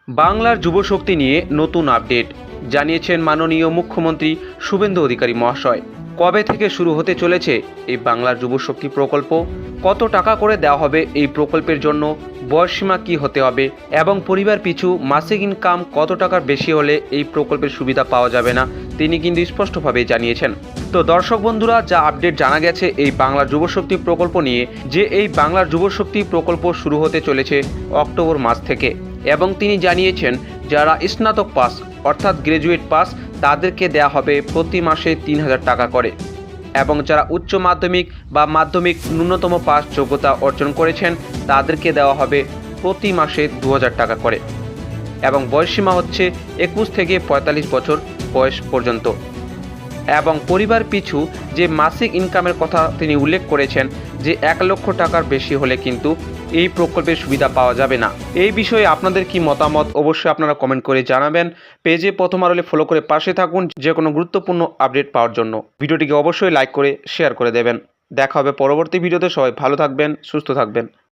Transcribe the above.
বাংলার যুবশক্তি নিয়ে নতুন আপডেট জানিয়েছেন মাননীয় মুখ্যমন্ত্রী শুভেন্দু অধিকারী মহাশয়। কবে থেকে শুরু হতে চলেছে এই বাংলার যুবশক্তি প্রকল্প, কত টাকা করে দেওয়া হবে এই প্রকল্পের জন্য, বয়সসীমা কী হতে হবে এবং পরিবার পিছু মাসিক ইনকাম কত টাকার বেশি হলে এই প্রকল্পের সুবিধা পাওয়া যাবে না, তিনি কিন্তু স্পষ্টভাবে জানিয়েছেন। তো দর্শক বন্ধুরা, যা আপডেট জানা গেছে এই বাংলার যুবশক্তি প্রকল্প নিয়ে, যে এই বাংলার যুবশক্তি প্রকল্প শুরু হতে চলেছে অক্টোবর মাস থেকে, এবং তিনি জানিয়েছেন যারা স্নাতক পাস অর্থাৎ গ্র্যাজুয়েট পাস তাদেরকে দেয়া হবে প্রতি মাসে ৩,০০০ টাকা করে, এবং যারা উচ্চ মাধ্যমিক বা মাধ্যমিক ন্যূনতম পাস যোগ্যতা অর্জন করেছেন তাদেরকে দেওয়া হবে প্রতি মাসে ২,০০০ টাকা করে, এবং বয়সসীমা হচ্ছে ২১ থেকে ৪৫ বছর বয়স পর্যন্ত। এবং পরিবার পিছু যে মাসিক ইনকামের কথা তিনি উল্লেখ করেছেন যে ১ লক্ষ টাকার বেশি হলে কিন্তু এই প্রকল্পের সুবিধা পাওয়া যাবে না। এই বিষয়ে আপনাদের কি মতামত অবশ্যই আপনারা কমেন্ট করে জানাবেন। পেজে প্রথম আলো ফলো করে পাশে থাকুন যে কোনো গুরুত্বপূর্ণ আপডেট পাওয়ার জন্য। ভিডিওটিকে অবশ্যই লাইক করে শেয়ার করে দেবেন। দেখা হবে পরবর্তী ভিডিওতে। সবাই ভালো থাকবেন, সুস্থ থাকবেন।